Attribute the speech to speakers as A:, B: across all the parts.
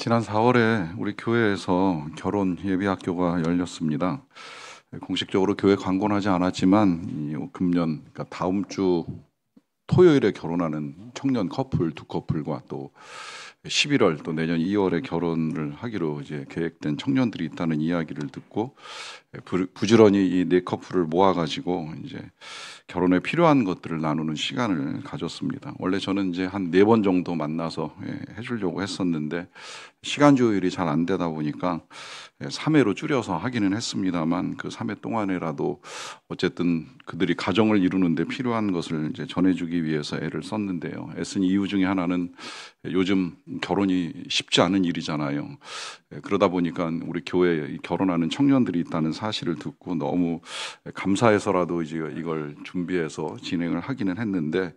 A: 지난 4월에 우리 교회에서 결혼 예비학교가 열렸습니다. 공식적으로 교회 광고는 하지 않았지만 금년, 그러니까 다음 주 토요일에 결혼하는 청년 커플 두 커플과 또 11월 또 내년 2월에 결혼을 하기로 이제 계획된 청년들이 있다는 이야기를 듣고 부지런히 이 네 커플을 모아가지고 이제 결혼에 필요한 것들을 나누는 시간을 가졌습니다. 원래 저는 이제 한 4번 정도 만나서 해주려고 했었는데 시간 조율이 잘 안 되다 보니까 3회로 줄여서 하기는 했습니다만 그 3회 동안에라도 어쨌든 그들이 가정을 이루는데 필요한 것을 이제 전해주기 위해서 애를 썼는데요. 애쓴 이유 중에 하나는 요즘 결혼이 쉽지 않은 일이잖아요. 그러다 보니까 우리 교회에 결혼하는 청년들이 있다는 사실을 듣고 너무 감사해서라도 이제 이걸 준비해서 진행을 하기는 했는데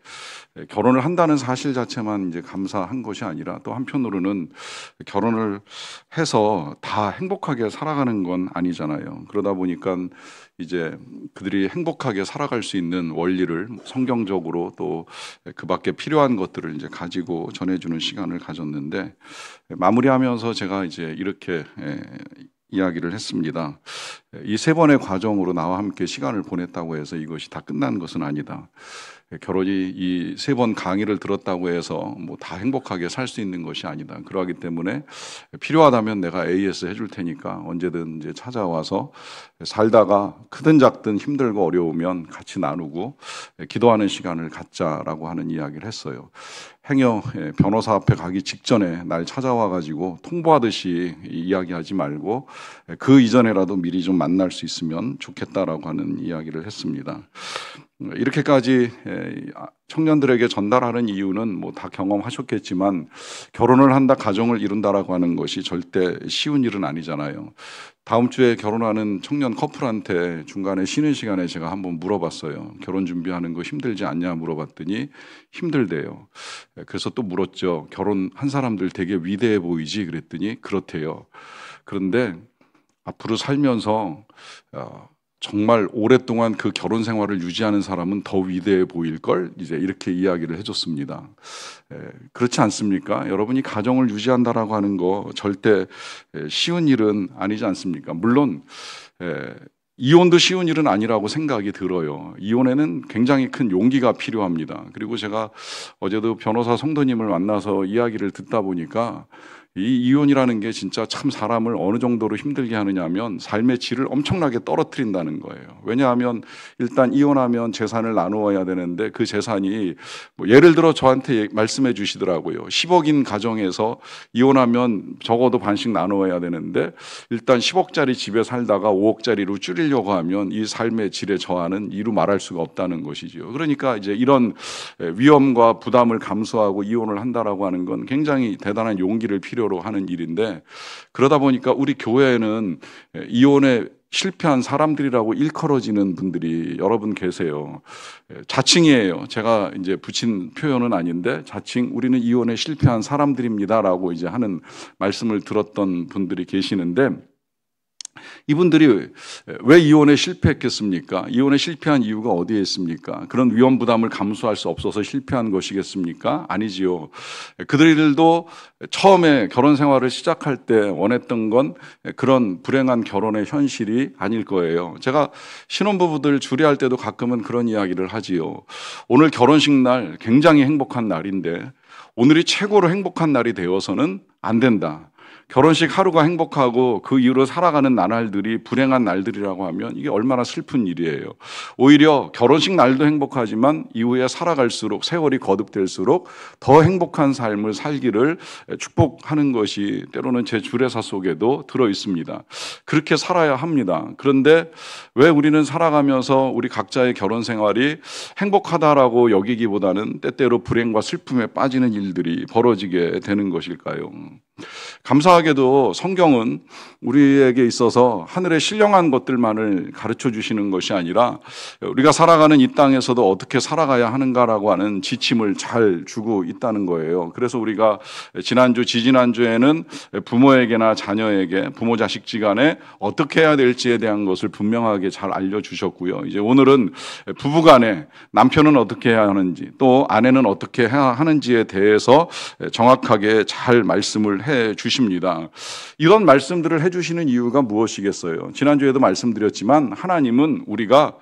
A: 결혼을 한다는 사실 자체만 이제 감사한 것이 아니라 또 한편으로는 결혼을 해서 다 행복하게 살아가는 건 아니잖아요. 그러다 보니까 이제 그들이 행복하게 살아갈 수 있는 원리를 성경적으로 또 그 밖에 필요한 것들을 이제 가지고 전해주는 시간을 가졌는데 마무리하면서 제가 이제 이렇게 이야기를 했습니다. 이 3번의 과정으로 나와 함께 시간을 보냈다고 해서 이것이 다 끝난 것은 아니다. 결혼이 이 3번 강의를 들었다고 해서 뭐 다 행복하게 살 수 있는 것이 아니다. 그러하기 때문에 필요하다면 내가 AS 해줄 테니까 언제든 이제 찾아와서 살다가 크든 작든 힘들고 어려우면 같이 나누고 기도하는 시간을 갖자라고 하는 이야기를 했어요. 행여 변호사 앞에 가기 직전에 날 찾아와 가지고 통보하듯이 이야기하지 말고 그 이전에라도 미리 좀 만날 수 있으면 좋겠다라고 하는 이야기를 했습니다. 이렇게까지 청년들에게 전달하는 이유는 뭐 다 경험하셨겠지만 결혼을 한다, 가정을 이룬다라고 하는 것이 절대 쉬운 일은 아니잖아요. 다음 주에 결혼하는 청년 커플한테 중간에 쉬는 시간에 제가 한번 물어봤어요. 결혼 준비하는 거 힘들지 않냐 물어봤더니 힘들대요. 그래서 또 물었죠. 결혼한 사람들 되게 위대해 보이지? 그랬더니 그렇대요. 그런데 앞으로 살면서 정말 오랫동안 그 결혼 생활을 유지하는 사람은 더 위대해 보일걸? 이제 이렇게 이야기를 해줬습니다. 그렇지 않습니까? 여러분이 가정을 유지한다라고 하는 거 절대 쉬운 일은 아니지 않습니까? 물론 이혼도 쉬운 일은 아니라고 생각이 들어요. 이혼에는 굉장히 큰 용기가 필요합니다. 그리고 제가 어제도 변호사 성도님을 만나서 이야기를 듣다 보니까 이 이혼이라는 게 진짜 참 사람을 어느 정도로 힘들게 하느냐 하면 삶의 질을 엄청나게 떨어뜨린다는 거예요. 왜냐하면 일단 이혼하면 재산을 나누어야 되는데 그 재산이 뭐 예를 들어 저한테 말씀해 주시더라고요. 10억인 가정에서 이혼하면 적어도 반씩 나누어야 되는데 일단 10억짜리 집에 살다가 5억짜리로 줄이려고 하면 이 삶의 질의 저하는 이루 말할 수가 없다는 것이죠. 그러니까 이제 이런 위험과 부담을 감수하고 이혼을 한다라고 하는 건 굉장히 대단한 용기를 필요로 하는 일인데 그러다 보니까 우리 교회에는 이혼에 실패한 사람들이라고 일컬어지는 분들이 여러 분 계세요. 자칭이에요. 제가 이제 붙인 표현은 아닌데 자칭 우리는 이혼에 실패한 사람들입니다라고 이제 하는 말씀을 들었던 분들이 계시는데 이분들이 왜 이혼에 실패했겠습니까? 이혼에 실패한 이유가 어디에 있습니까? 그런 위험 부담을 감수할 수 없어서 실패한 것이겠습니까? 아니지요. 그들도 처음에 결혼 생활을 시작할 때 원했던 건 그런 불행한 결혼의 현실이 아닐 거예요. 제가 신혼부부들 주례할 때도 가끔은 그런 이야기를 하지요. 오늘 결혼식 날 굉장히 행복한 날인데 오늘이 최고로 행복한 날이 되어서는 안 된다. 결혼식 하루가 행복하고 그 이후로 살아가는 나날들이 불행한 날들이라고 하면 이게 얼마나 슬픈 일이에요. 오히려 결혼식 날도 행복하지만 이후에 살아갈수록 세월이 거듭될수록 더 행복한 삶을 살기를 축복하는 것이 때로는 제 주례사 속에도 들어 있습니다. 그렇게 살아야 합니다. 그런데 왜 우리는 살아가면서 우리 각자의 결혼 생활이 행복하다라고 여기기보다는 때때로 불행과 슬픔에 빠지는 일들이 벌어지게 되는 것일까요? 감사하게도 성경은 우리에게 있어서 하늘의 신령한 것들만을 가르쳐 주시는 것이 아니라 우리가 살아가는 이 땅에서도 어떻게 살아가야 하는가라고 하는 지침을 잘 주고 있다는 거예요. 그래서 우리가 지난주, 지지난주에는 부모에게나 자녀에게, 부모 자식 지간에 어떻게 해야 될지에 대한 것을 분명하게 잘 알려주셨고요. 이제 오늘은 부부간에 남편은 어떻게 해야 하는지 또 아내는 어떻게 해야 하는지에 대해서 정확하게 잘 말씀을 해 주셨습니다. 주십니다. 이런 말씀들을 해주시는 이유가 무엇이겠어요? 지난주에도 말씀드렸지만 하나님은 우리가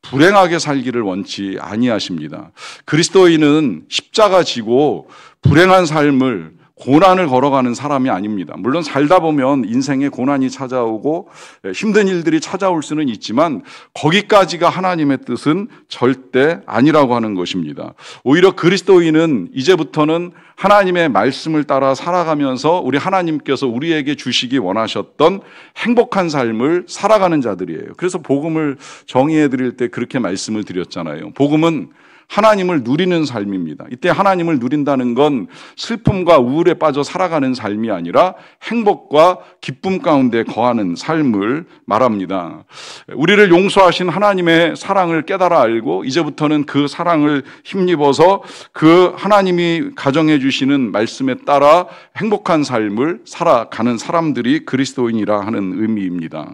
A: 불행하게 살기를 원치 아니하십니다. 그리스도인은 십자가 지고 불행한 삶을 고난을 걸어가는 사람이 아닙니다. 물론 살다 보면 인생에 고난이 찾아오고 힘든 일들이 찾아올 수는 있지만 거기까지가 하나님의 뜻은 절대 아니라고 하는 것입니다. 오히려 그리스도인은 이제부터는 하나님의 말씀을 따라 살아가면서 우리 하나님께서 우리에게 주시기 원하셨던 행복한 삶을 살아가는 자들이에요. 그래서 복음을 정의해 드릴 때 그렇게 말씀을 드렸잖아요. 복음은 하나님을 누리는 삶입니다. 이때 하나님을 누린다는 건 슬픔과 우울에 빠져 살아가는 삶이 아니라 행복과 기쁨 가운데 거하는 삶을 말합니다. 우리를 용서하신 하나님의 사랑을 깨달아 알고 이제부터는 그 사랑을 힘입어서 그 하나님이 가정해 주시는 말씀에 따라 행복한 삶을 살아가는 사람들이 그리스도인이라 하는 의미입니다.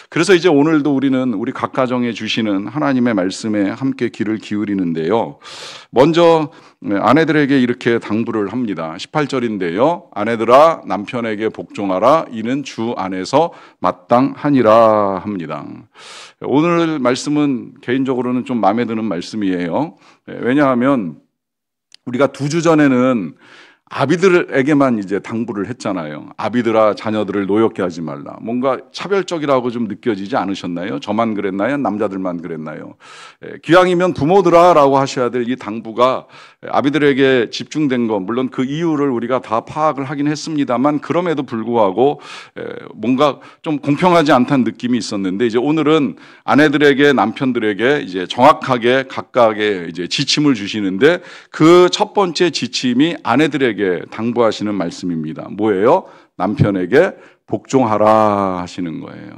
A: 그래서 이제 오늘도 우리는 우리 각 가정에 주시는 하나님의 말씀에 함께 귀를 기울이는데요. 먼저 아내들에게 이렇게 당부를 합니다. 18절인데요. 아내들아 남편에게 복종하라. 이는 주 안에서 마땅하니라 합니다. 오늘 말씀은 개인적으로는 좀 마음에 드는 말씀이에요. 왜냐하면 우리가 2주 전에는 아비들에게만 이제 당부를 했잖아요. 아비들아 자녀들을 노엽게 하지 말라. 뭔가 차별적이라고 좀 느껴지지 않으셨나요? 저만 그랬나요? 남자들만 그랬나요? 기왕이면 부모들아라고 하셔야 될 이 당부가 아비들에게 집중된 거, 물론 그 이유를 우리가 다 파악을 하긴 했습니다만 그럼에도 불구하고 뭔가 좀 공평하지 않다는 느낌이 있었는데 이제 오늘은 아내들에게 남편들에게 이제 정확하게 각각의 이제 지침을 주시는데 그 첫 번째 지침이 아내들에게 당부하시는 말씀입니다. 뭐예요? 남편에게 복종하라 하시는 거예요.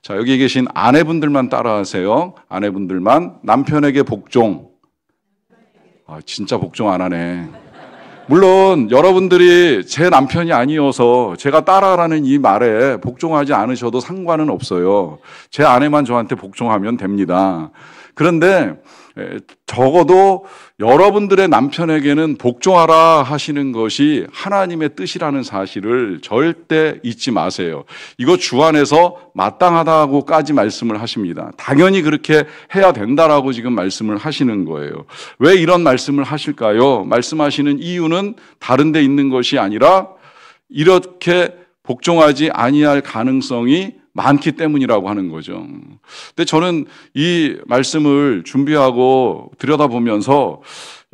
A: 자, 여기 계신 아내분들만 따라하세요. 아내분들만 남편에게 복종. 진짜 복종 안 하네. 물론 여러분들이 제 남편이 아니어서 제가 따라하라는 이 말에 복종하지 않으셔도 상관은 없어요. 제 아내만 저한테 복종하면 됩니다. 그런데 적어도 여러분들의 남편에게는 복종하라 하시는 것이 하나님의 뜻이라는 사실을 절대 잊지 마세요. 이거 주 안에서 마땅하다고까지 말씀을 하십니다. 당연히 그렇게 해야 된다라고 지금 말씀을 하시는 거예요. 왜 이런 말씀을 하실까요? 말씀하시는 이유는 다른 데 있는 것이 아니라 이렇게 복종하지 아니할 가능성이 많기 때문이라고 하는 거죠. 근데 저는 이 말씀을 준비하고 들여다보면서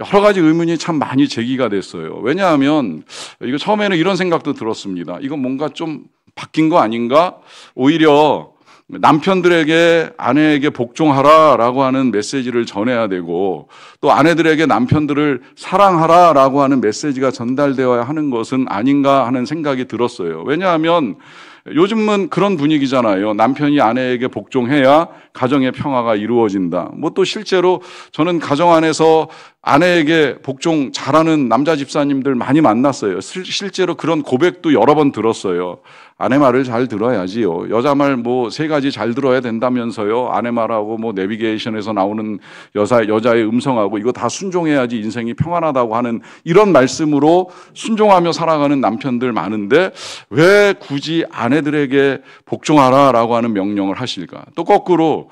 A: 여러 가지 의문이 참 많이 제기가 됐어요. 왜냐하면 이거 처음에는 이런 생각도 들었습니다. 이거 뭔가 좀 바뀐 거 아닌가? 오히려 남편들에게 아내에게 복종하라라고 하는 메시지를 전해야 되고 또 아내들에게 남편들을 사랑하라라고 하는 메시지가 전달되어야 하는 것은 아닌가 하는 생각이 들었어요. 왜냐하면 요즘은 그런 분위기잖아요. 남편이 아내에게 복종해야 가정의 평화가 이루어진다. 뭐 또 실제로 저는 가정 안에서 아내에게 복종 잘하는 남자 집사님들 많이 만났어요. 실제로 그런 고백도 여러 번 들었어요. 아내 말을 잘 들어야지요. 여자 말 뭐 3가지 잘 들어야 된다면서요. 아내 말하고 뭐 내비게이션에서 나오는 여자의 음성하고 이거 다 순종해야지 인생이 평안하다고 하는 이런 말씀으로 순종하며 살아가는 남편들 많은데 왜 굳이 아내들에게 복종하라라고 하는 명령을 하실까? 또 거꾸로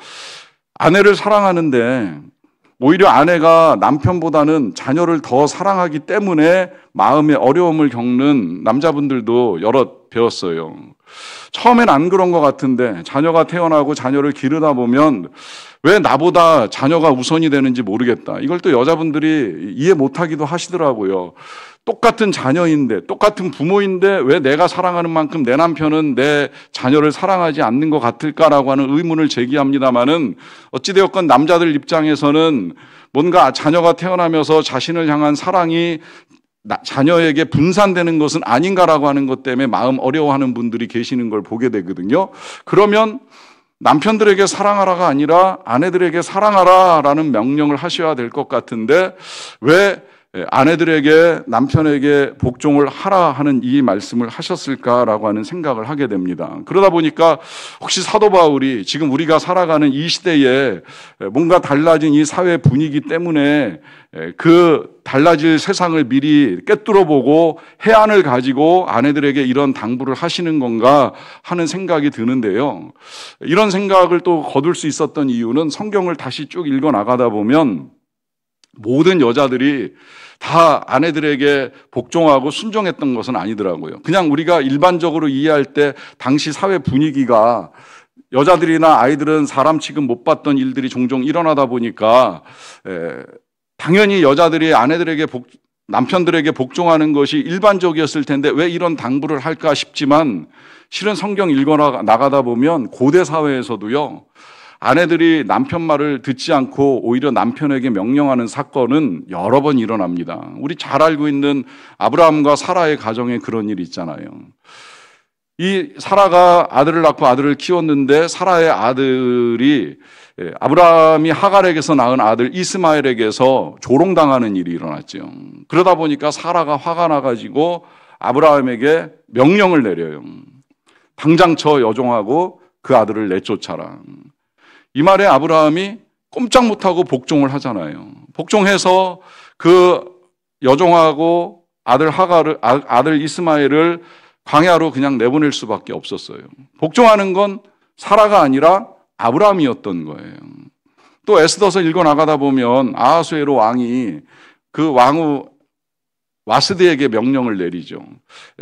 A: 아내를 사랑하는데 오히려 아내가 남편보다는 자녀를 더 사랑하기 때문에 마음의 어려움을 겪는 남자분들도 여럿 배웠어요. 처음엔 안 그런 것 같은데 자녀가 태어나고 자녀를 기르다 보면 왜 나보다 자녀가 우선이 되는지 모르겠다. 이걸 또 여자분들이 이해 못하기도 하시더라고요. 똑같은 자녀인데 똑같은 부모인데 왜 내가 사랑하는 만큼 내 남편은 내 자녀를 사랑하지 않는 것 같을까라고 하는 의문을 제기합니다마는 어찌되었건 남자들 입장에서는 뭔가 자녀가 태어나면서 자신을 향한 사랑이 자녀에게 분산되는 것은 아닌가라고 하는 것 때문에 마음 어려워하는 분들이 계시는 걸 보게 되거든요. 그러면 남편들에게 사랑하라가 아니라 아내들에게 사랑하라라는 명령을 하셔야 될 것 같은데 왜 아내들에게 남편에게 복종을 하라 하는 이 말씀을 하셨을까라고 하는 생각을 하게 됩니다. 그러다 보니까 혹시 사도 바울이 지금 우리가 살아가는 이 시대에 뭔가 달라진 이 사회 분위기 때문에 그 달라질 세상을 미리 꿰뚫어 보고 해안을 가지고 아내들에게 이런 당부를 하시는 건가 하는 생각이 드는데요. 이런 생각을 또 거둘 수 있었던 이유는 성경을 다시 쭉 읽어 나가다 보면 모든 여자들이 다 아내들에게 복종하고 순종했던 것은 아니더라고요. 그냥 우리가 일반적으로 이해할 때 당시 사회 분위기가 여자들이나 아이들은 사람 취급 못 받던 일들이 종종 일어나다 보니까 당연히 여자들이 아내들에게 남편들에게 복종하는 것이 일반적이었을 텐데 왜 이런 당부를 할까 싶지만 실은 성경 읽어 나가다 보면 고대 사회에서도요, 아내들이 남편 말을 듣지 않고 오히려 남편에게 명령하는 사건은 여러 번 일어납니다. 우리 잘 알고 있는 아브라함과 사라의 가정에 그런 일이 있잖아요. 이 사라가 아들을 낳고 아들을 키웠는데 사라의 아들이 아브라함이 하갈에게서 낳은 아들 이스마엘에게서 조롱당하는 일이 일어났죠. 그러다 보니까 사라가 화가 나가지고 아브라함에게 명령을 내려요. 당장 저 여종하고 그 아들을 내쫓아라. 이 말에 아브라함이 꼼짝 못하고 복종을 하잖아요. 복종해서 그 여종하고 아들 이스마엘을 광야로 그냥 내보낼 수밖에 없었어요. 복종하는 건 사라가 아니라 아브라함이었던 거예요. 또 에스더서 읽어 나가다 보면 아하수에로 왕이 그 왕후 와스디에게 명령을 내리죠.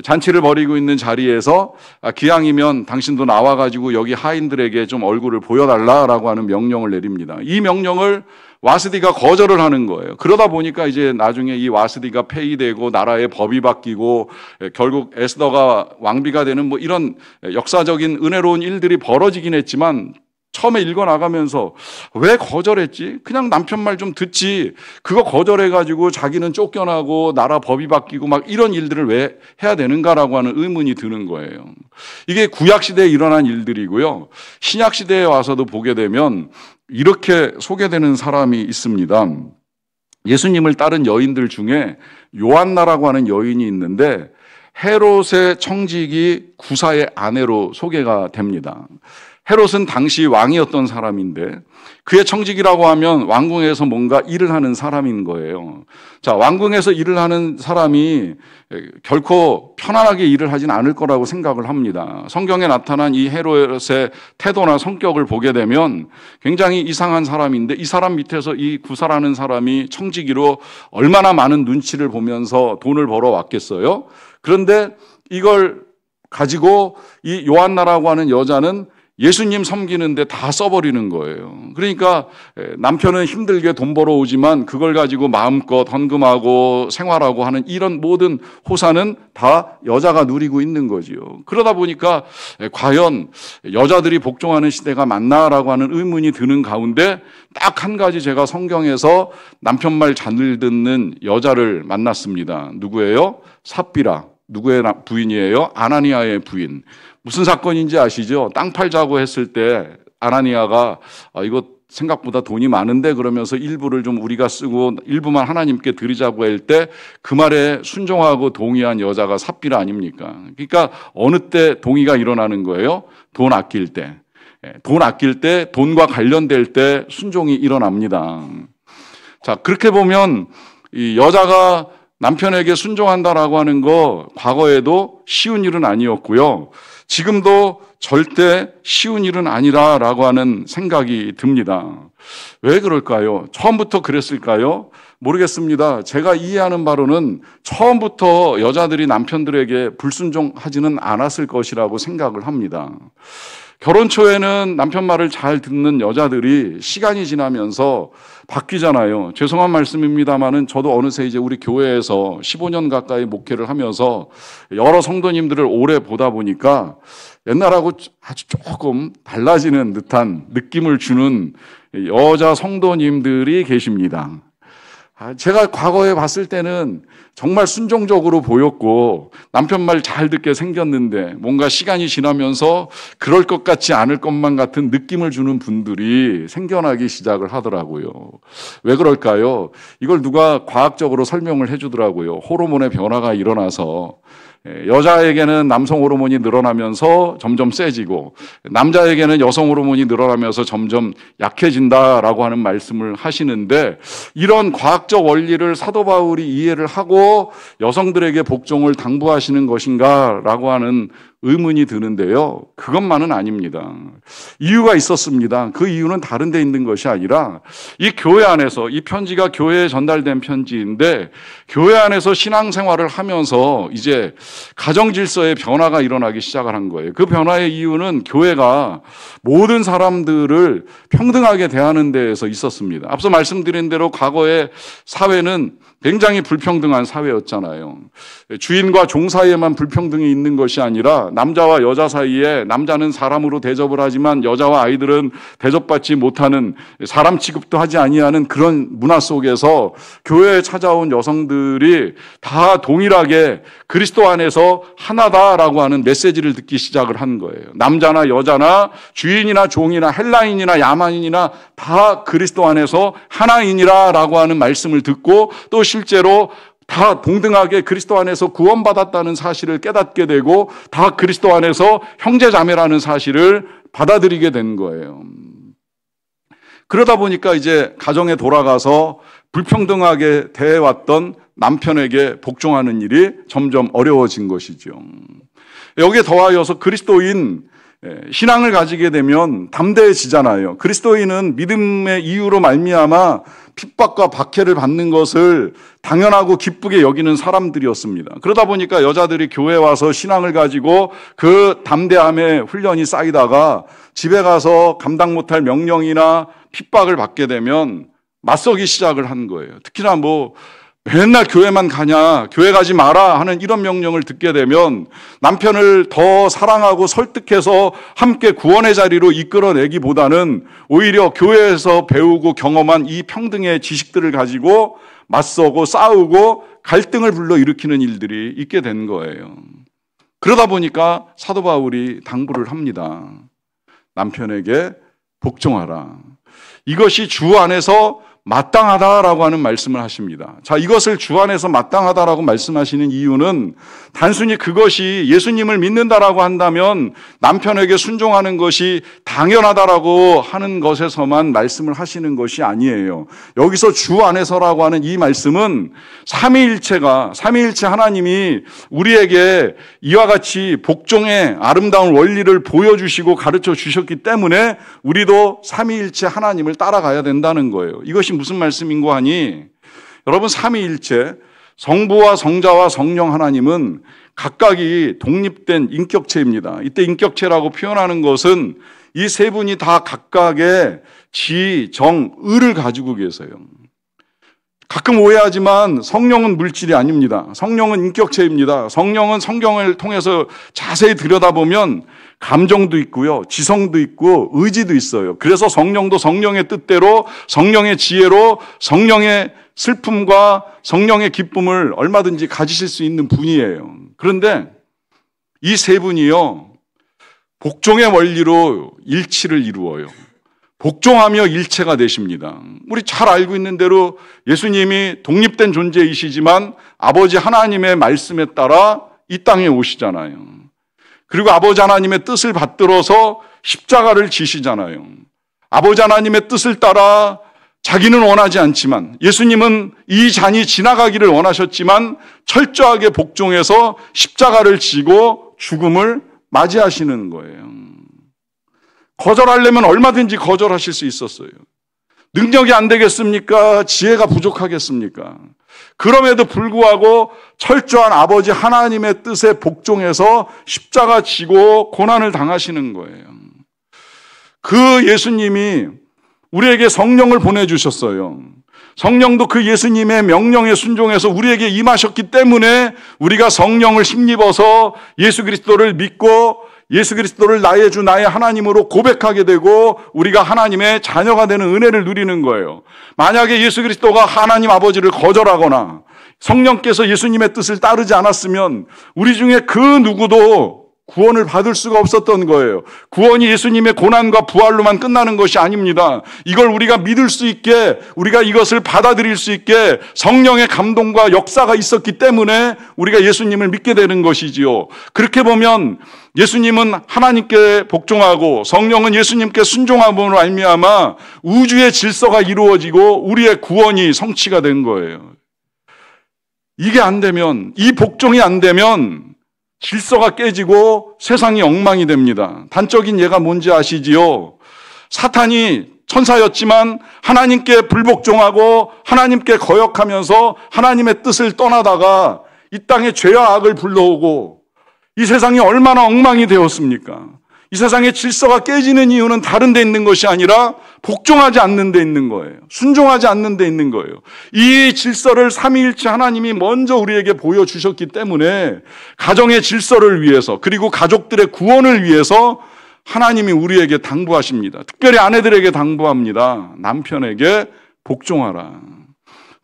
A: 잔치를 벌이고 있는 자리에서 기왕이면 당신도 나와가지고 여기 하인들에게 좀 얼굴을 보여달라라고 하는 명령을 내립니다. 이 명령을 와스디가 거절을 하는 거예요. 그러다 보니까 이제 나중에 이 와스디가 폐위되고 나라의 법이 바뀌고 결국 에스더가 왕비가 되는 뭐 이런 역사적인 은혜로운 일들이 벌어지긴 했지만 처음에 읽어나가면서 왜 거절했지? 그냥 남편 말 좀 듣지. 그거 거절해가지고 자기는 쫓겨나고 나라 법이 바뀌고 막 이런 일들을 왜 해야 되는가라고 하는 의문이 드는 거예요. 이게 구약시대에 일어난 일들이고요. 신약시대에 와서도 보게 되면 이렇게 소개되는 사람이 있습니다. 예수님을 따른 여인들 중에 요한나라고 하는 여인이 있는데 헤롯의 청지기 구사의 아내로 소개가 됩니다. 헤롯은 당시 왕이었던 사람인데 그의 청직이라고 하면 왕궁에서 뭔가 일을 하는 사람인 거예요. 자, 왕궁에서 일을 하는 사람이 결코 편안하게 일을 하진 않을 거라고 생각을 합니다. 성경에 나타난 이 헤롯의 태도나 성격을 보게 되면 굉장히 이상한 사람인데 이 사람 밑에서 이 구사라는 사람이 청지기로 얼마나 많은 눈치를 보면서 돈을 벌어 왔겠어요? 그런데 이걸 가지고 이 요한나라고 하는 여자는 예수님 섬기는데 다 써버리는 거예요. 그러니까 남편은 힘들게 돈 벌어오지만 그걸 가지고 마음껏 헌금하고 생활하고 하는 이런 모든 호사는 다 여자가 누리고 있는 거지요. 그러다 보니까 과연 여자들이 복종하는 시대가 맞나라고 하는 의문이 드는 가운데 딱 한 가지 제가 성경에서 남편 말 잘 듣는 여자를 만났습니다. 누구예요? 삽비라. 누구의 부인이에요? 아나니아의 부인. 무슨 사건인지 아시죠? 땅 팔자고 했을 때 아나니아가 이거 생각보다 돈이 많은데 그러면서 일부를 좀 우리가 쓰고 일부만 하나님께 드리자고 할 때 그 말에 순종하고 동의한 여자가 삽비라 아닙니까? 그러니까 어느 때 동의가 일어나는 거예요? 돈 아낄 때. 돈 아낄 때, 돈과 관련될 때 순종이 일어납니다. 자, 그렇게 보면 이 여자가 남편에게 순종한다라고 하는 거 과거에도 쉬운 일은 아니었고요. 지금도 절대 쉬운 일은 아니라라고 하는 생각이 듭니다. 왜 그럴까요? 처음부터 그랬을까요? 모르겠습니다. 제가 이해하는 바로는 처음부터 여자들이 남편들에게 불순종하지는 않았을 것이라고 생각을 합니다. 결혼 초에는 남편 말을 잘 듣는 여자들이 시간이 지나면서 바뀌잖아요. 죄송한 말씀입니다만은 저도 어느새 이제 우리 교회에서 15년 가까이 목회를 하면서 여러 성도님들을 오래 보다 보니까 옛날하고 아주 조금 달라지는 듯한 느낌을 주는 여자 성도님들이 계십니다. 제가 과거에 봤을 때는 정말 순종적으로 보였고 남편 말 잘 듣게 생겼는데 뭔가 시간이 지나면서 그럴 것 같지 않을 것만 같은 느낌을 주는 분들이 생겨나기 시작을 하더라고요. 왜 그럴까요? 이걸 누가 과학적으로 설명을 해주더라고요. 호르몬의 변화가 일어나서 여자에게는 남성 호르몬이 늘어나면서 점점 세지고 남자에게는 여성 호르몬이 늘어나면서 점점 약해진다라고 하는 말씀을 하시는데, 이런 과학적 원리를 사도 바울이 이해를 하고 여성들에게 복종을 당부하시는 것인가라고 하는 의문이 드는데요. 그것만은 아닙니다. 이유가 있었습니다. 그 이유는 다른 데 있는 것이 아니라 이 교회 안에서, 이 편지가 교회에 전달된 편지인데 교회 안에서 신앙생활을 하면서 이제 가정 질서의 변화가 일어나기 시작을 한 거예요. 그 변화의 이유는 교회가 모든 사람들을 평등하게 대하는 데에서 있었습니다. 앞서 말씀드린 대로 과거의 사회는 굉장히 불평등한 사회였잖아요. 주인과 종 사이에만 불평등이 있는 것이 아니라 남자와 여자 사이에 남자는 사람으로 대접을 하지만 여자와 아이들은 대접받지 못하는, 사람 취급도 하지 아니하는 그런 문화 속에서 교회에 찾아온 여성들이 다 동일하게 그리스도 안에서 하나다라고 하는 메시지를 듣기 시작을 한 거예요. 남자나 여자나 주인이나 종이나 헬라인이나 야만인이나 다 그리스도 안에서 하나이니라라고 하는 말씀을 듣고 또 실제로 다 동등하게 그리스도 안에서 구원받았다는 사실을 깨닫게 되고 다 그리스도 안에서 형제자매라는 사실을 받아들이게 된 거예요. 그러다 보니까 이제 가정에 돌아가서 불평등하게 대해왔던 남편에게 복종하는 일이 점점 어려워진 것이죠. 여기에 더하여서 그리스도인 신앙을 가지게 되면 담대해지잖아요. 그리스도인은 믿음의 이유로 말미암아 핍박과 박해를 받는 것을 당연하고 기쁘게 여기는 사람들이었습니다. 그러다 보니까 여자들이 교회에 와서 신앙을 가지고 그 담대함의 훈련이 쌓이다가 집에 가서 감당 못할 명령이나 핍박을 받게 되면 맞서기 시작을 한 거예요. 특히나 맨날 교회만 가냐, 교회 가지 마라 하는 이런 명령을 듣게 되면 남편을 더 사랑하고 설득해서 함께 구원의 자리로 이끌어내기보다는 오히려 교회에서 배우고 경험한 이 평등의 지식들을 가지고 맞서고 싸우고 갈등을 불러일으키는 일들이 있게 된 거예요. 그러다 보니까 사도 바울이 당부를 합니다. 남편에게 복종하라. 이것이 주 안에서 마땅하다라고 하는 말씀을 하십니다. 자, 이것을 주 안에서 마땅하다라고 말씀하시는 이유는 단순히 그것이 예수님을 믿는다라고 한다면 남편에게 순종하는 것이 당연하다라고 하는 것에서만 말씀을 하시는 것이 아니에요. 여기서 주 안에서라고 하는 이 말씀은 삼위일체 하나님이 우리에게 이와 같이 복종의 아름다운 원리를 보여주시고 가르쳐 주셨기 때문에 우리도 삼위일체 하나님을 따라가야 된다는 거예요. 이것이 무슨 말씀인고 하니, 여러분, 삼위일체 성부와 성자와 성령 하나님은 각각이 독립된 인격체입니다. 이때 인격체라고 표현하는 것은 이 세 분이 다 각각의 지, 정, 의를 가지고 계세요. 가끔 오해하지만 성령은 물질이 아닙니다. 성령은 인격체입니다. 성령은 성경을 통해서 자세히 들여다보면 감정도 있고요, 지성도 있고 의지도 있어요. 그래서 성령도 성령의 뜻대로, 성령의 지혜로, 성령의 슬픔과 성령의 기쁨을 얼마든지 가지실 수 있는 분이에요. 그런데 이 세 분이요, 복종의 원리로 일치를 이루어요. 복종하며 일체가 되십니다. 우리 잘 알고 있는 대로 예수님이 독립된 존재이시지만 아버지 하나님의 말씀에 따라 이 땅에 오시잖아요. 그리고 아버지 하나님의 뜻을 받들어서 십자가를 지시잖아요. 아버지 하나님의 뜻을 따라 자기는 원하지 않지만, 예수님은 이 잔이 지나가기를 원하셨지만 철저하게 복종해서 십자가를 지고 죽음을 맞이하시는 거예요. 거절하려면 얼마든지 거절하실 수 있었어요. 능력이 안 되겠습니까? 지혜가 부족하겠습니까? 그럼에도 불구하고 철저한 아버지 하나님의 뜻에 복종해서 십자가 지고 고난을 당하시는 거예요. 그 예수님이 우리에게 성령을 보내주셨어요. 성령도 그 예수님의 명령에 순종해서 우리에게 임하셨기 때문에 우리가 성령을 힘입어서 예수 그리스도를 믿고 예수 그리스도를 나의 주 나의 하나님으로 고백하게 되고 우리가 하나님의 자녀가 되는 은혜를 누리는 거예요. 만약에 예수 그리스도가 하나님 아버지를 거절하거나 성령께서 예수님의 뜻을 따르지 않았으면 우리 중에 그 누구도 구원을 받을 수가 없었던 거예요. 구원이 예수님의 고난과 부활로만 끝나는 것이 아닙니다. 이걸 우리가 믿을 수 있게, 우리가 이것을 받아들일 수 있게 성령의 감동과 역사가 있었기 때문에 우리가 예수님을 믿게 되는 것이지요. 그렇게 보면 예수님은 하나님께 복종하고 성령은 예수님께 순종함으로 말미암아 우주의 질서가 이루어지고 우리의 구원이 성취가 된 거예요. 이게 안 되면, 이 복종이 안 되면 질서가 깨지고 세상이 엉망이 됩니다. 단적인 예가 뭔지 아시지요? 사탄이 천사였지만 하나님께 불복종하고 하나님께 거역하면서 하나님의 뜻을 떠나다가 이 땅에 죄와 악을 불러오고 이 세상이 얼마나 엉망이 되었습니까? 이 세상의 질서가 깨지는 이유는 다른 데 있는 것이 아니라 복종하지 않는 데 있는 거예요. 순종하지 않는 데 있는 거예요. 이 질서를 삼위일체 하나님이 먼저 우리에게 보여주셨기 때문에 가정의 질서를 위해서 그리고 가족들의 구원을 위해서 하나님이 우리에게 당부하십니다. 특별히 아내들에게 당부합니다. 남편에게 복종하라.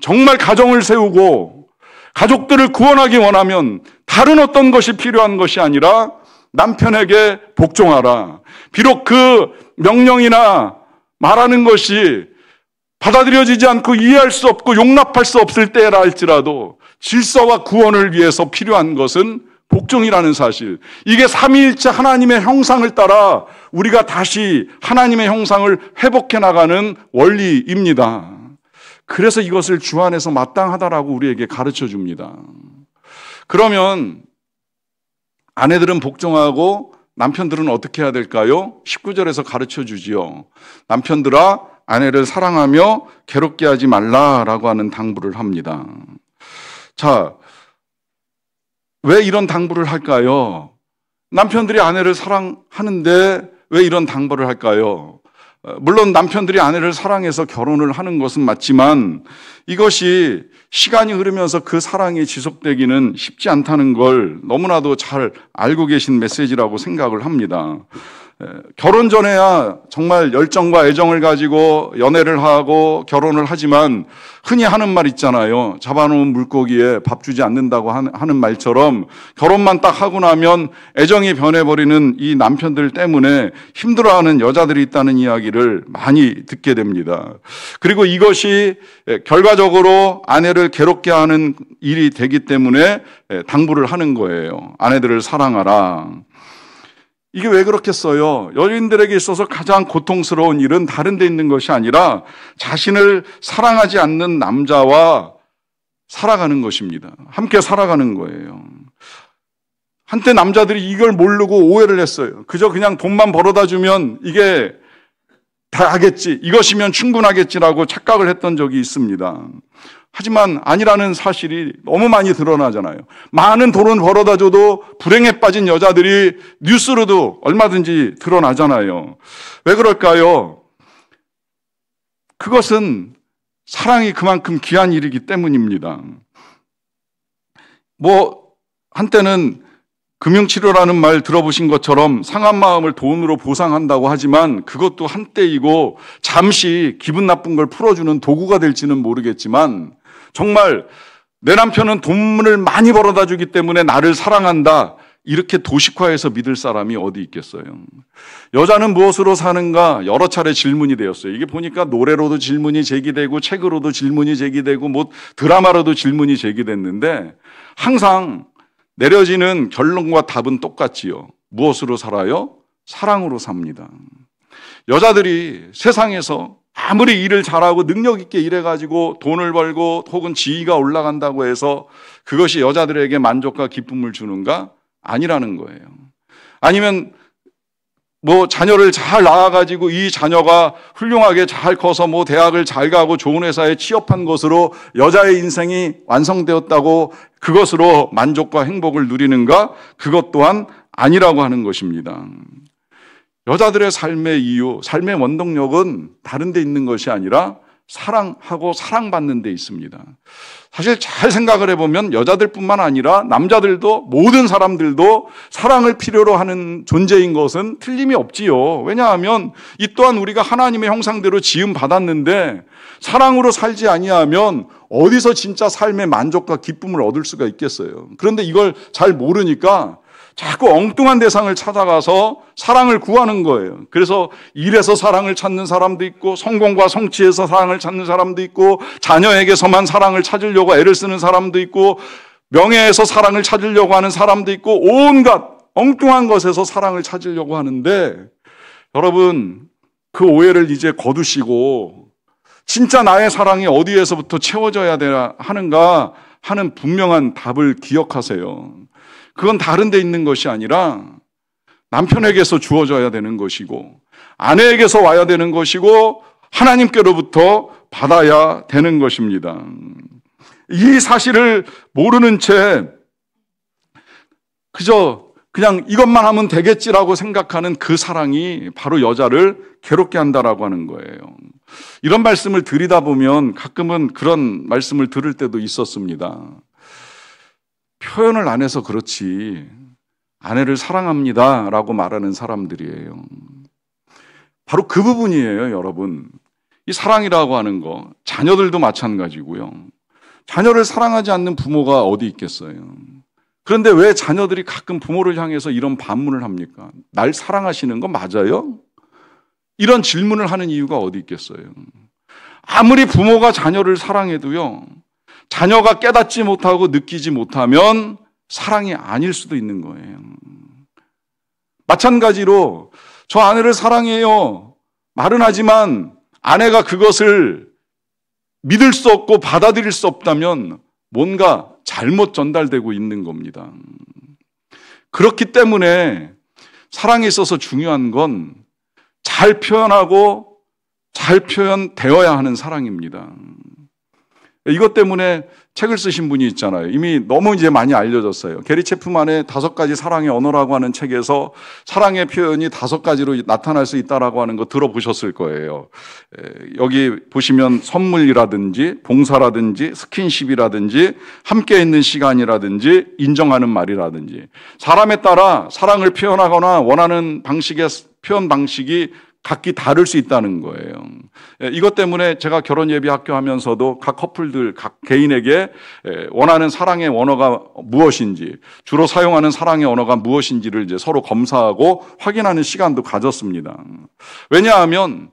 A: 정말 가정을 세우고 가족들을 구원하기 원하면 다른 어떤 것이 필요한 것이 아니라 남편에게 복종하라. 비록 그 명령이나 말하는 것이 받아들여지지 않고 이해할 수 없고 용납할 수 없을 때라 할지라도 질서와 구원을 위해서 필요한 것은 복종이라는 사실. 이게 삼위일체 하나님의 형상을 따라 우리가 다시 하나님의 형상을 회복해 나가는 원리입니다. 그래서 이것을 주 안에서 마땅하다라고 우리에게 가르쳐 줍니다. 그러면 아내들은 복종하고 남편들은 어떻게 해야 될까요? 19절에서 가르쳐 주지요. 남편들아 아내를 사랑하며 괴롭게 하지 말라라고 하는 당부를 합니다. 자, 왜 이런 당부를 할까요? 남편들이 아내를 사랑하는데 왜 이런 당부를 할까요? 물론 남편들이 아내를 사랑해서 결혼을 하는 것은 맞지만 이것이 시간이 흐르면서 그 사랑이 지속되기는 쉽지 않다는 걸 너무나도 잘 알고 계신 메시지라고 생각을 합니다. 결혼 전에야 정말 열정과 애정을 가지고 연애를 하고 결혼을 하지만 흔히 하는 말 있잖아요. 잡아놓은 물고기에 밥 주지 않는다고 하는 말처럼 결혼만 딱 하고 나면 애정이 변해버리는 이 남편들 때문에 힘들어하는 여자들이 있다는 이야기를 많이 듣게 됩니다. 그리고 이것이 결과적으로 아내를 괴롭게 하는 일이 되기 때문에 당부를 하는 거예요. 아내들을 사랑하라. 이게 왜 그렇겠어요? 여인들에게 있어서 가장 고통스러운 일은 다른 데 있는 것이 아니라 자신을 사랑하지 않는 남자와 살아가는 것입니다. 함께 살아가는 거예요. 한때 남자들이 이걸 모르고 오해를 했어요. 그저 그냥 돈만 벌어다 주면 이게 다 하겠지, 이것이면 충분하겠지라고 착각을 했던 적이 있습니다. 하지만 아니라는 사실이 너무 많이 드러나잖아요. 많은 돈은 벌어다 줘도 불행에 빠진 여자들이 뉴스로도 얼마든지 드러나잖아요. 왜 그럴까요? 그것은 사랑이 그만큼 귀한 일이기 때문입니다. 한때는 금융치료라는 말 들어보신 것처럼 상한 마음을 돈으로 보상한다고 하지만 그것도 한때이고 잠시 기분 나쁜 걸 풀어주는 도구가 될지는 모르겠지만 정말 내 남편은 돈을 많이 벌어다 주기 때문에 나를 사랑한다, 이렇게 도식화해서 믿을 사람이 어디 있겠어요? 여자는 무엇으로 사는가 여러 차례 질문이 되었어요. 이게 보니까 노래로도 질문이 제기되고 책으로도 질문이 제기되고 드라마로도 질문이 제기됐는데 항상 내려지는 결론과 답은 똑같지요. 무엇으로 살아요? 사랑으로 삽니다. 여자들이 세상에서 아무리 일을 잘하고 능력 있게 일해가지고 돈을 벌고 혹은 지위가 올라간다고 해서 그것이 여자들에게 만족과 기쁨을 주는가? 아니라는 거예요. 아니면 자녀를 잘 낳아가지고 이 자녀가 훌륭하게 잘 커서 대학을 잘 가고 좋은 회사에 취업한 것으로 여자의 인생이 완성되었다고 그것으로 만족과 행복을 누리는가? 그것 또한 아니라고 하는 것입니다. 여자들의 삶의 이유, 삶의 원동력은 다른 데 있는 것이 아니라 사랑하고 사랑받는 데 있습니다. 사실 잘 생각을 해보면 여자들뿐만 아니라 남자들도 모든 사람들도 사랑을 필요로 하는 존재인 것은 틀림이 없지요. 왜냐하면 이 또한 우리가 하나님의 형상대로 지음 받았는데 사랑으로 살지 아니하면 어디서 진짜 삶의 만족과 기쁨을 얻을 수가 있겠어요. 그런데 이걸 잘 모르니까 자꾸 엉뚱한 대상을 찾아가서 사랑을 구하는 거예요. 그래서 일에서 사랑을 찾는 사람도 있고 성공과 성취에서 사랑을 찾는 사람도 있고 자녀에게서만 사랑을 찾으려고 애를 쓰는 사람도 있고 명예에서 사랑을 찾으려고 하는 사람도 있고 온갖 엉뚱한 것에서 사랑을 찾으려고 하는데 여러분 그 오해를 이제 거두시고 진짜 나의 사랑이 어디에서부터 채워져야 하는가 하는 분명한 답을 기억하세요. 그건 다른 데 있는 것이 아니라 남편에게서 주어져야 되는 것이고 아내에게서 와야 되는 것이고 하나님께로부터 받아야 되는 것입니다. 이 사실을 모르는 채 그냥 이것만 하면 되겠지라고 생각하는 그 사랑이 바로 여자를 괴롭게 한다라고 하는 거예요. 이런 말씀을 드리다 보면 가끔은 그런 말씀을 들을 때도 있었습니다. 표현을 안 해서 그렇지 아내를 사랑합니다 라고 말하는 사람들이에요. 바로 그 부분이에요, 여러분. 이 사랑이라고 하는 거 자녀들도 마찬가지고요. 자녀를 사랑하지 않는 부모가 어디 있겠어요. 그런데 왜 자녀들이 가끔 부모를 향해서 이런 반문을 합니까? 날 사랑하시는 거 맞아요? 이런 질문을 하는 이유가 어디 있겠어요. 아무리 부모가 자녀를 사랑해도요, 자녀가 깨닫지 못하고 느끼지 못하면 사랑이 아닐 수도 있는 거예요. 마찬가지로 저 아내를 사랑해요 말은 하지만 아내가 그것을 믿을 수 없고 받아들일 수 없다면 뭔가 잘못 전달되고 있는 겁니다. 그렇기 때문에 사랑에 있어서 중요한 건 잘 표현하고 잘 표현되어야 하는 사랑입니다. 이것 때문에 책을 쓰신 분이 있잖아요. 이미 너무 이제 많이 알려졌어요. 게리 체프만의 5가지 사랑의 언어라고 하는 책에서 사랑의 표현이 5가지로 나타날 수 있다라고 하는 거 들어보셨을 거예요. 여기 보시면 선물이라든지 봉사라든지 스킨십이라든지 함께 있는 시간이라든지 인정하는 말이라든지 사람에 따라 사랑을 표현하거나 원하는 방식의 표현 방식이 각기 다를 수 있다는 거예요. 이것 때문에 제가 결혼 예비 학교 하면서도 각 커플들, 각 개인에게 원하는 사랑의 언어가 무엇인지, 주로 사용하는 사랑의 언어가 무엇인지를 이제 서로 검사하고 확인하는 시간도 가졌습니다. 왜냐하면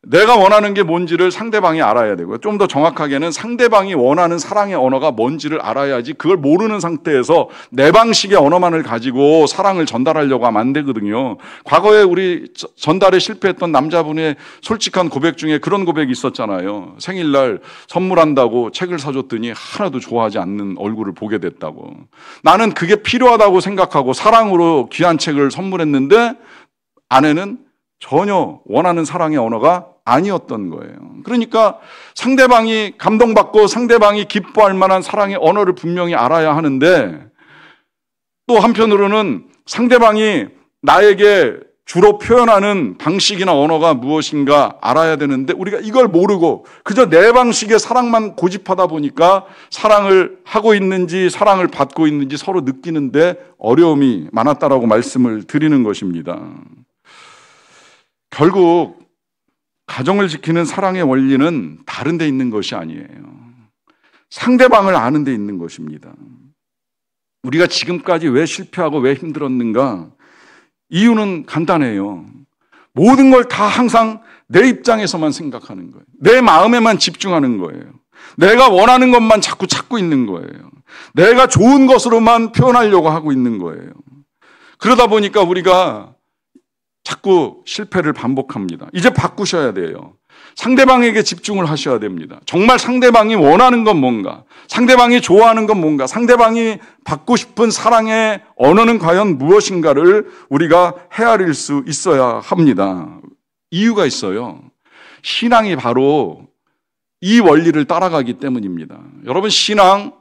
A: 내가 원하는 게 뭔지를 상대방이 알아야 되고요. 좀 더 정확하게는 상대방이 원하는 사랑의 언어가 뭔지를 알아야지 그걸 모르는 상태에서 내 방식의 언어만을 가지고 사랑을 전달하려고 하면 안 되거든요. 과거에 우리 전달에 실패했던 남자분의 솔직한 고백 중에 그런 고백이 있었잖아요. 생일날 선물한다고 책을 사줬더니 하나도 좋아하지 않는 얼굴을 보게 됐다고. 나는 그게 필요하다고 생각하고 사랑으로 귀한 책을 선물했는데 아내는 전혀 원하는 사랑의 언어가 아니었던 거예요. 그러니까 상대방이 감동받고 상대방이 기뻐할 만한 사랑의 언어를 분명히 알아야 하는데 또 한편으로는 상대방이 나에게 주로 표현하는 방식이나 언어가 무엇인가 알아야 되는데 우리가 이걸 모르고 그저 내 방식의 사랑만 고집하다 보니까 사랑을 하고 있는지 사랑을 받고 있는지 서로 느끼는데 어려움이 많았다라고 말씀을 드리는 것입니다. 결국 가정을 지키는 사랑의 원리는 다른 데 있는 것이 아니에요. 상대방을 아는 데 있는 것입니다. 우리가 지금까지 왜 실패하고 왜 힘들었는가? 이유는 간단해요. 모든 걸 다 항상 내 입장에서만 생각하는 거예요. 내 마음에만 집중하는 거예요. 내가 원하는 것만 자꾸 찾고 있는 거예요. 내가 좋은 것으로만 표현하려고 하고 있는 거예요. 그러다 보니까 우리가 자꾸 실패를 반복합니다. 이제 바꾸셔야 돼요. 상대방에게 집중을 하셔야 됩니다. 정말 상대방이 원하는 건 뭔가, 상대방이 좋아하는 건 뭔가, 상대방이 받고 싶은 사랑의 언어는 과연 무엇인가를 우리가 헤아릴 수 있어야 합니다. 이유가 있어요. 신앙이 바로 이 원리를 따라가기 때문입니다. 여러분, 신앙,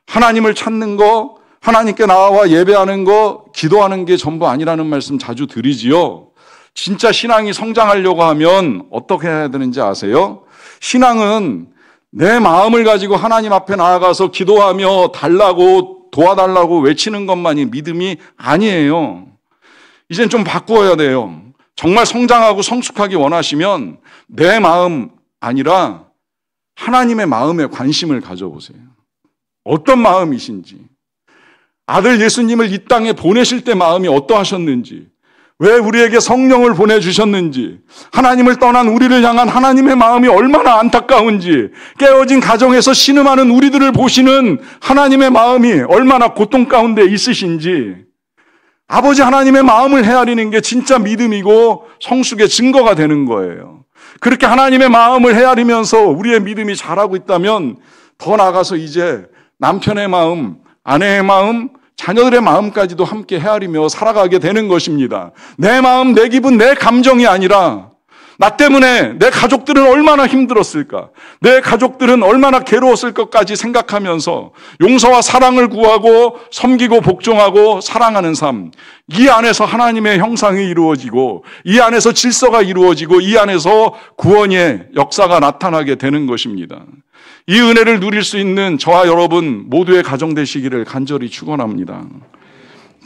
A: 하나님을 찾는 거, 하나님께 나와 예배하는 거, 기도하는 게 전부 아니라는 말씀 자주 드리지요. 진짜 신앙이 성장하려고 하면 어떻게 해야 되는지 아세요? 신앙은 내 마음을 가지고 하나님 앞에 나아가서 기도하며 달라고 도와달라고 외치는 것만이 믿음이 아니에요. 이젠 좀 바꾸어야 돼요. 정말 성장하고 성숙하기 원하시면 내 마음 아니라 하나님의 마음에 관심을 가져보세요. 어떤 마음이신지, 아들 예수님을 이 땅에 보내실 때 마음이 어떠하셨는지, 왜 우리에게 성령을 보내주셨는지, 하나님을 떠난 우리를 향한 하나님의 마음이 얼마나 안타까운지, 깨어진 가정에서 신음하는 우리들을 보시는 하나님의 마음이 얼마나 고통 가운데 있으신지, 아버지 하나님의 마음을 헤아리는 게 진짜 믿음이고 성숙의 증거가 되는 거예요. 그렇게 하나님의 마음을 헤아리면서 우리의 믿음이 자라고 있다면 더 나아가서 이제 남편의 마음, 아내의 마음, 자녀들의 마음까지도 함께 헤아리며 살아가게 되는 것입니다. 내 마음, 내 기분, 내 감정이 아니라 나 때문에 내 가족들은 얼마나 힘들었을까, 내 가족들은 얼마나 괴로웠을 것까지 생각하면서 용서와 사랑을 구하고 섬기고 복종하고 사랑하는 삶, 이 안에서 하나님의 형상이 이루어지고 이 안에서 질서가 이루어지고 이 안에서 구원의 역사가 나타나게 되는 것입니다. 이 은혜를 누릴 수 있는 저와 여러분 모두의 가정 되시기를 간절히 축원합니다.